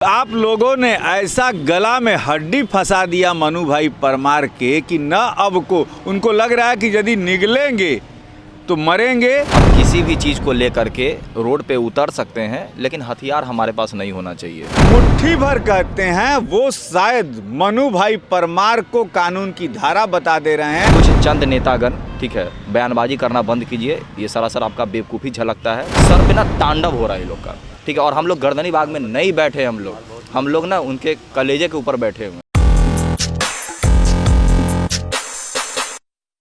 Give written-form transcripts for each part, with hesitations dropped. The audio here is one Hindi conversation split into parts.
आप लोगों ने ऐसा गला में हड्डी फंसा दिया मनु भाई परमार के कि न अब को उनको लग रहा है कि यदि निकलेंगे तो मरेंगे। हम किसी भी चीज़ को लेकर के रोड पे उतर सकते हैं, लेकिन हथियार हमारे पास नहीं होना चाहिए। मुट्ठी भर कहते हैं वो शायद मनु भाई परमार को कानून की धारा बता दे रहे हैं। कुछ चंद नेतागण, ठीक है, बयानबाजी करना बंद कीजिए। ये सरासर आपका बेवकूफ़ी झलकता है। सर पे ना तांडव हो रहा है लोग का, ठीक है। और हम लोग गर्दनी बाग में नहीं बैठे, हम लोग ना उनके कलेजे के ऊपर बैठे हुए हैं।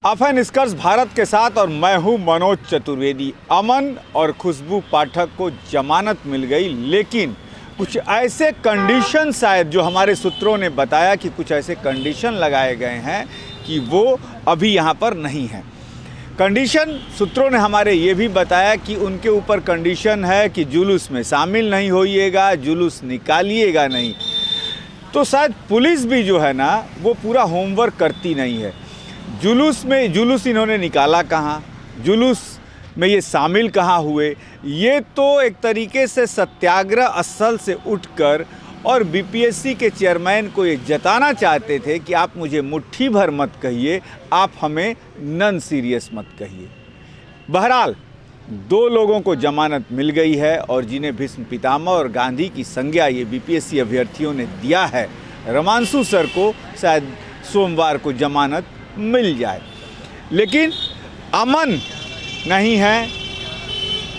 अफवाह निष्कर्ष भारत के साथ और मैं हूं मनोज चतुर्वेदी। अमन और खुशबू पाठक को जमानत मिल गई, लेकिन कुछ ऐसे कंडीशन शायद जो हमारे सूत्रों ने बताया कि कुछ ऐसे कंडीशन लगाए गए हैं कि वो अभी यहाँ पर नहीं हैं। कंडीशन सूत्रों ने हमारे ये भी बताया कि उनके ऊपर कंडीशन है कि जुलूस में शामिल नहीं होइएगा, जुलूस निकालिएगा नहीं। तो शायद पुलिस भी जो है ना वो पूरा होमवर्क करती नहीं है। जुलूस इन्होंने निकाला कहाँ, जुलूस में ये शामिल कहाँ हुए, ये तो एक तरीके से सत्याग्रह स्थल से उठकर और बीपीएससी के चेयरमैन को ये जताना चाहते थे कि आप मुझे मुट्ठी भर मत कहिए, आप हमें नॉन सीरियस मत कहिए। बहरहाल 2 लोगों को जमानत मिल गई है और जिन्हें भीष्म पितामह और गांधी की संज्ञा ये बीपीएससी अभ्यर्थियों ने दिया है, रमांशु सर को शायद सोमवार को जमानत मिल जाए। लेकिन अमन नहीं है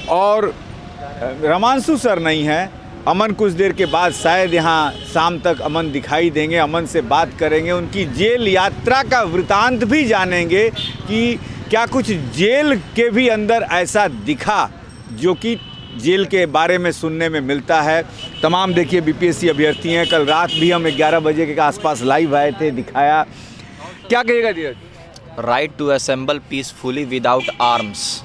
और रमांशु सर नहीं है। अमन कुछ देर के बाद शायद यहाँ शाम तक अमन दिखाई देंगे, अमन से बात करेंगे, उनकी जेल यात्रा का वृतांत भी जानेंगे कि क्या कुछ जेल के भी अंदर ऐसा दिखा जो कि जेल के बारे में सुनने में मिलता है। तमाम देखिए बीपीएससी अभ्यर्थी हैं। कल रात भी हम 11 बजे के आसपास लाइव आए थे, दिखाया। क्या कहिएगा Dheeraj? Right to assemble peacefully without arms,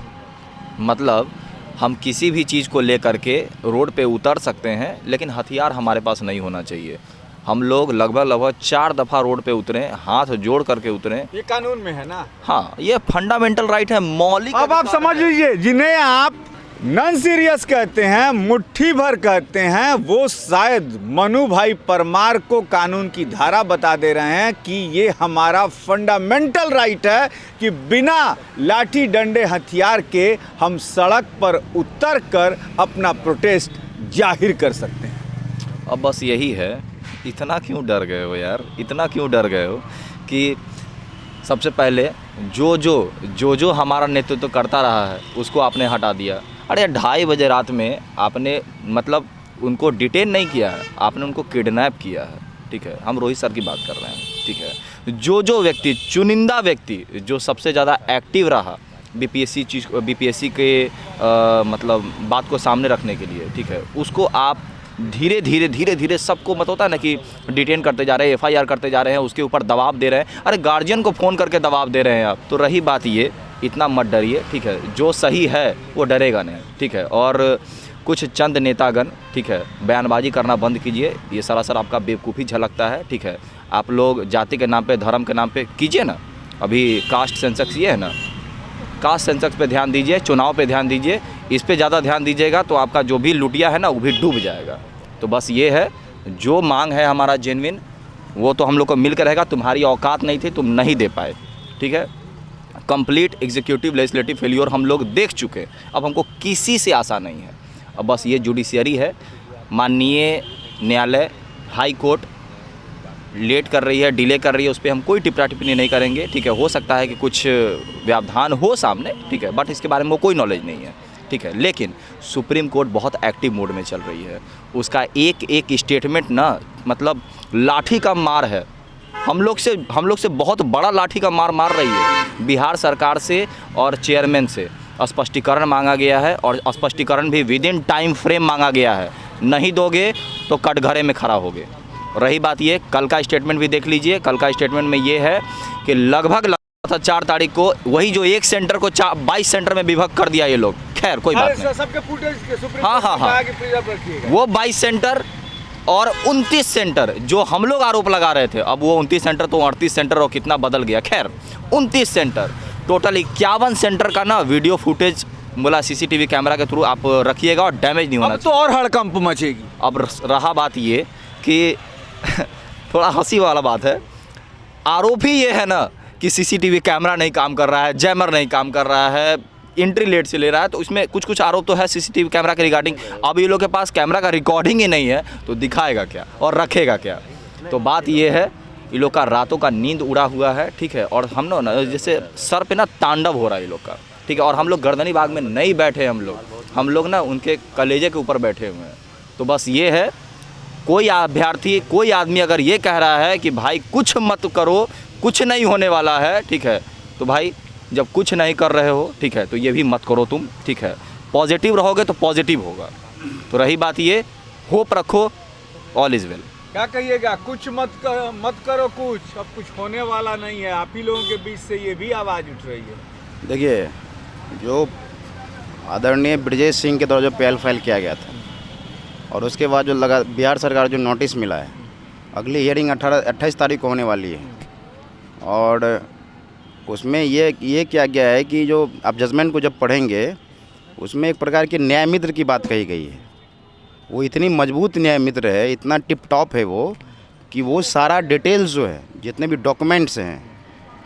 मतलब हम किसी भी चीज़ को लेकर के रोड पे उतर सकते हैं, लेकिन हथियार हमारे पास नहीं होना चाहिए। हम लोग लगभग 4 दफ़ा रोड पे उतरे, हाथ जोड़ करके उतरे। ये कानून में है ना? हाँ, ये फंडामेंटल राइट है, मौलिक। अब आप समझ लीजिए, जिन्हें आप नॉन सीरियस कहते हैं, मुट्ठी भर कहते हैं, वो शायद मनु भाई परमार को कानून की धारा बता दे रहे हैं कि ये हमारा फंडामेंटल राइट है कि बिना लाठी डंडे हथियार के हम सड़क पर उतर कर अपना प्रोटेस्ट जाहिर कर सकते हैं। अब बस यही है, इतना क्यों डर गए हो यार, इतना क्यों डर गए हो कि सबसे पहले जो हमारा नेतृत्व करता रहा है उसको आपने हटा दिया। अरे 2:30 बजे रात में आपने मतलब उनको डिटेन नहीं किया है, आपने उनको किडनैप किया है, ठीक है। हम रोहित सर की बात कर रहे हैं, ठीक है। जो व्यक्ति, चुनिंदा व्यक्ति जो सबसे ज़्यादा एक्टिव रहा बीपीएससी के मतलब बात को सामने रखने के लिए, ठीक है, उसको आप धीरे धीरे सबको मत होता है ना कि डिटेन करते जा रहे हैं, एफआईआर करते जा रहे हैं, उसके ऊपर दबाव दे रहे हैं। अरे गार्जियन को फ़ोन करके दबाव दे रहे हैं आप। तो रही बात ये, इतना मत डरिए, ठीक है। जो सही है वो डरेगा नहीं, ठीक है। और कुछ चंद नेतागण, ठीक है, बयानबाजी करना बंद कीजिए। ये सरासर आपका बेवकूफ़ी झलकता है, ठीक है। आप लोग जाति के नाम पे, धर्म के नाम पे कीजिए ना। अभी कास्ट सेंसस ये है ना, कास्ट सेंसस पे ध्यान दीजिए, चुनाव पे ध्यान दीजिए। इस पे ज़्यादा ध्यान दीजिएगा तो आपका जो भी लुटिया है ना वो भी डूब जाएगा। तो बस ये है, जो मांग है हमारा जेन्युइन, वो तो हम लोग को मिल कर रहेगा। तुम्हारी औकात नहीं थी, तुम नहीं दे पाए, ठीक है। कंप्लीट एग्जीक्यूटिव लेजिस्लेटिव फेल्योर हम लोग देख चुके। अब हमको किसी से आशा नहीं है। अब बस ये जुडिशियरी है, माननीय न्यायालय, हाई कोर्ट लेट कर रही है, डिले कर रही है, उस पर हम कोई टिप्पणी टिप्पणी नहीं करेंगे, ठीक है। हो सकता है कि कुछ व्यवधान हो सामने, ठीक है, बट इसके बारे में वो कोई नॉलेज नहीं है, ठीक है। लेकिन सुप्रीम कोर्ट बहुत एक्टिव मोड में चल रही है। उसका एक स्टेटमेंट ना मतलब लाठी का मार है। हम लोग से बहुत बड़ा लाठी का मार रही है। बिहार सरकार से और चेयरमैन से स्पष्टीकरण मांगा गया है और स्पष्टीकरण भी विद इन टाइम फ्रेम मांगा गया है। नहीं दोगे तो कटघरे में खड़ा होगे। रही बात ये, कल का स्टेटमेंट भी देख लीजिए। कल का स्टेटमेंट में ये है कि लगभग 4 तारीख को वही जो एक सेंटर को 22 सेंटर में विभक्त कर दिया ये लोग। खैर कोई बात नहीं, सबके फुटेज हाँ, वो 22 सेंटर और 29 सेंटर जो हम लोग आरोप लगा रहे थे, अब वो 29 सेंटर तो 38 सेंटर और कितना बदल गया। खैर 29 सेंटर, टोटल 51 सेंटर का ना वीडियो फुटेज बोला सीसीटीवी कैमरा के थ्रू आप रखिएगा और डैमेज नहीं होना अब तो और हड़कंप मचेगी। अब रहा बात ये कि थोड़ा हंसी वाला बात है, आरोप ही ये है ना कि सीसीटीवी कैमरा नहीं काम कर रहा है, जैमर नहीं काम कर रहा है, एंट्री लेट से ले रहा है, तो इसमें कुछ कुछ आरोप तो है सीसीटीवी कैमरा के रिगार्डिंग। अब ये लोग के पास कैमरा का रिकॉर्डिंग ही नहीं है तो दिखाएगा क्या और रखेगा क्या। तो बात ये है, ये लोग का रातों का नींद उड़ा हुआ है, ठीक है। और हम लोग ना जैसे सर पे ना तांडव हो रहा है ये लोग का, ठीक है। और हम लोग गर्दनी बाग में नहीं बैठे, हम लोग ना उनके कलेजे के ऊपर बैठे हुए हैं। तो बस ये है, कोई अभ्यर्थी, कोई आदमी अगर ये कह रहा है कि भाई कुछ मत करो, कुछ नहीं होने वाला है, ठीक है, तो भाई जब कुछ नहीं कर रहे हो, ठीक है, तो ये भी मत करो तुम, ठीक है। पॉजिटिव रहोगे तो पॉजिटिव होगा। तो रही बात ये, होप रखो, ऑल इज़ वेल। क्या कहिएगा, कुछ मत करो कुछ, अब कुछ होने वाला नहीं है। आप ही लोगों के बीच से ये भी आवाज़ उठ रही है। देखिए, जो आदरणीय ब्रजेश सिंह के द्वारा जो पहल फाइल किया गया था और उसके बाद जो लगा बिहार सरकार जो नोटिस मिला है, अगली हियरिंग 28 तारीख को होने वाली है। और उसमें ये किया गया है कि जो आप जजमेंट को जब पढ़ेंगे उसमें एक प्रकार की न्याय मित्र की बात कही गई है। वो इतनी मजबूत न्याय मित्र है, इतना टिप टॉप है वो, कि वो सारा डिटेल्स जो है, जितने भी डॉक्यूमेंट्स हैं,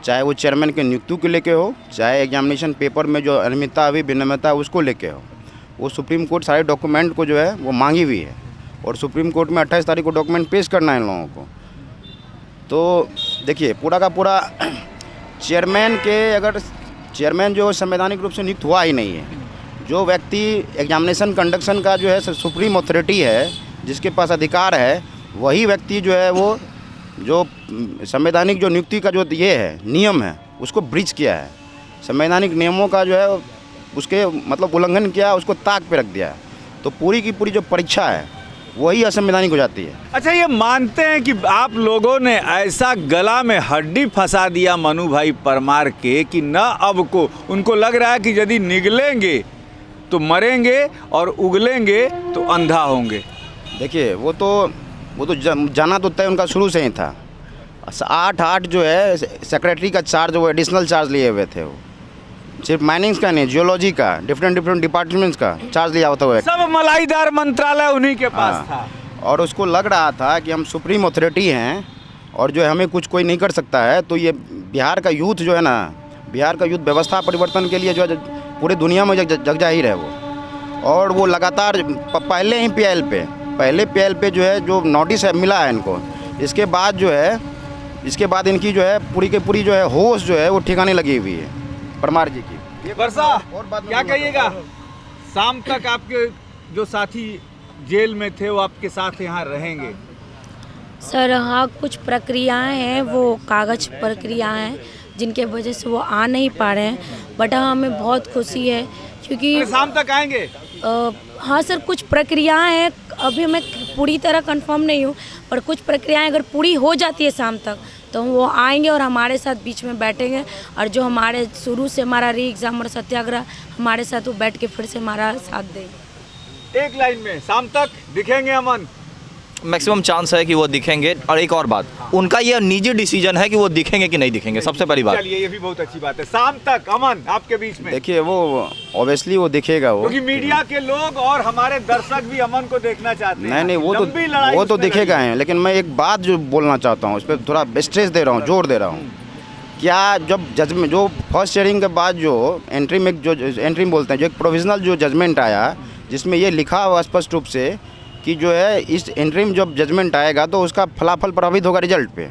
चाहे वो चेयरमैन के नियुक्ति को लेके हो, चाहे एग्जामिनेशन पेपर में जो अनियमितता हुई, विनियमितता उसको लेके हो, वो सुप्रीम कोर्ट सारे डॉक्यूमेंट को जो है वो मांगी हुई है। और सुप्रीम कोर्ट में 28 तारीख को डॉक्यूमेंट पेश करना है इन लोगों को। तो देखिए, पूरा का पूरा चेयरमैन जो संवैधानिक रूप से नियुक्त हुआ ही नहीं है, जो व्यक्ति एग्जामिनेशन कंडक्शन का जो है सुप्रीम अथॉरिटी है, जिसके पास अधिकार है, वही व्यक्ति जो है वो जो संवैधानिक जो नियुक्ति का जो ये है नियम है, उसको ब्रीच किया है। संवैधानिक नियमों का जो है उसके मतलब उल्लंघन किया, उसको ताक पे रख दिया है। तो पूरी की पूरी जो परीक्षा है वही असंवैधानिक हो जाती है। अच्छा, ये मानते हैं कि आप लोगों ने ऐसा गला में हड्डी फंसा दिया मनु भाई परमार के कि न अब को उनको लग रहा है कि यदि निगलेंगे तो मरेंगे और उगलेंगे तो अंधा होंगे। देखिए, वो तो जाना तो तय उनका शुरू से ही था। 8 जो है सेक्रेटरी का चार्ज, वो एडिशनल चार्ज लिए हुए थे। वो सिर्फ माइनिंग्स का नहीं, जियोलॉजी का, डिफरेंट डिपार्टमेंट्स का चार्ज लिया होता है। सब मलाईदार मंत्रालय उन्हीं के पास था। और उसको लग रहा था कि हम सुप्रीम अथॉरिटी हैं और जो है हमें कुछ कोई नहीं कर सकता है। तो ये बिहार का यूथ जो है ना, बिहार का यूथ व्यवस्था परिवर्तन के लिए जो है पूरी दुनिया में जग जाहिर है वो। और वो लगातार पहले पीएल पे जो है जो नोटिस है मिला है इनको, इसके बाद इनकी जो है पूरी की पूरी जो है होश जो है वो ठिकाने लगी हुई है परमार जी की। वर्षा, क्या कहिएगा, शाम तक आपके जो साथी जेल में थे वो आपके साथ यहाँ रहेंगे? सर हाँ, कुछ प्रक्रियाएं हैं, वो कागज प्रक्रियाएं हैं जिनके वजह से वो आ नहीं पा रहे हैं। बट हाँ, हमें बहुत खुशी है क्योंकि शाम तक आएंगे। हाँ सर, कुछ प्रक्रियाएं हैं, अभी मैं पूरी तरह कंफर्म नहीं हूँ, पर कुछ प्रक्रियाएं अगर पूरी हो जाती है शाम तक तो वो आएंगे और हमारे साथ बीच में बैठेंगे। और जो हमारे शुरू से हमारा री एग्ज़ाम और सत्याग्रह हमारे साथ, वो बैठ के फिर से हमारा साथ देंगे। एक लाइन में, शाम तक दिखेंगे अमन? मैक्सिमम चांस है कि वो दिखेंगे। और एक और बात, उनका ये निजी डिसीजन है कि वो दिखेंगे कि नहीं दिखेंगे, सबसे बड़ी बात। चलिए, ये भी बहुत अच्छी बात है। शाम तक अमन आपके बीच में? देखिए, वो ऑब्वियसली वो दिखेगा, वो क्योंकि मीडिया के लोग और हमारे दर्शक भी अमन को देखना चाहते हैं। नहीं, वो तो दिखेगा है। लेकिन मैं एक बात जो बोलना चाहता हूँ, उस पर थोड़ा स्ट्रेस दे रहा हूँ, जोर दे रहा हूँ। क्या जब जजमेंट जो फर्स्ट हियरिंग के बाद जो एंट्री बोलते हैं, जो एक प्रोविजनल जो जजमेंट आया, जिसमें ये लिखा हुआ स्पष्ट रूप से कि जो है इस इंटरिम जब जजमेंट आएगा तो उसका फलाफल प्रभावित होगा रिजल्ट पे,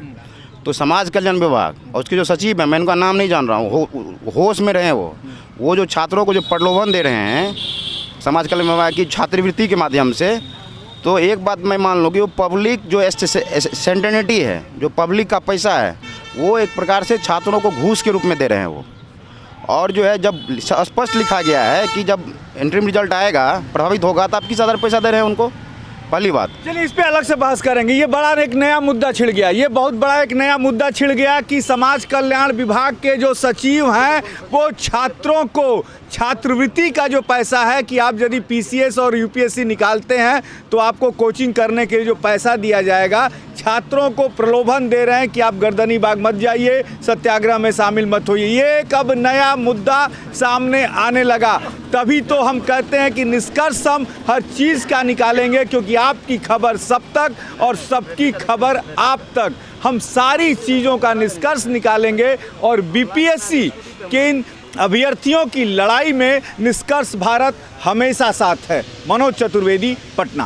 तो समाज कल्याण विभाग और उसके जो सचिव हैं, मैं उनका नाम नहीं जान रहा हूँ, होश में रहें। वो जो छात्रों को जो प्रलोभन दे रहे हैं समाज कल्याण विभाग की छात्रवृत्ति के माध्यम से, तो एक बात मैं मान लूँ कि वो पब्लिक जो सेंटेनिटी है, जो पब्लिक का पैसा है, वो एक प्रकार से छात्रों को घूस के रूप में दे रहे हैं वो। और जो है जब स्पष्ट लिखा गया है कि जब इंटरिम रिजल्ट आएगा प्रभावित होगा तो आप किस आधार पैसा दे रहे हैं उनको? पहली बात। चलिए इस पे अलग से बहस करेंगे। ये बड़ा एक नया मुद्दा छिड़ गया, ये बहुत बड़ा एक नया मुद्दा छिड़ गया कि समाज कल्याण विभाग के जो सचिव हैं वो छात्रों को छात्रवृत्ति का जो पैसा है कि आप यदि पीसीएस और यूपीएससी निकालते हैं तो आपको कोचिंग करने के लिए जो पैसा दिया जाएगा, छात्रों को प्रलोभन दे रहे हैं कि आप गर्दनी बाग मत जाइए, सत्याग्रह में शामिल मत होइए। ये एक अब नया मुद्दा सामने आने लगा। तभी तो हम कहते हैं कि निष्कर्ष हम हर चीज़ का निकालेंगे, क्योंकि आपकी खबर सब तक और सबकी खबर आप तक। हम सारी चीज़ों का निष्कर्ष निकालेंगे और बीपीएससी के इन अभ्यर्थियों की लड़ाई में निष्कर्ष भारत हमेशा साथ है। मनोज चतुर्वेदी, पटना।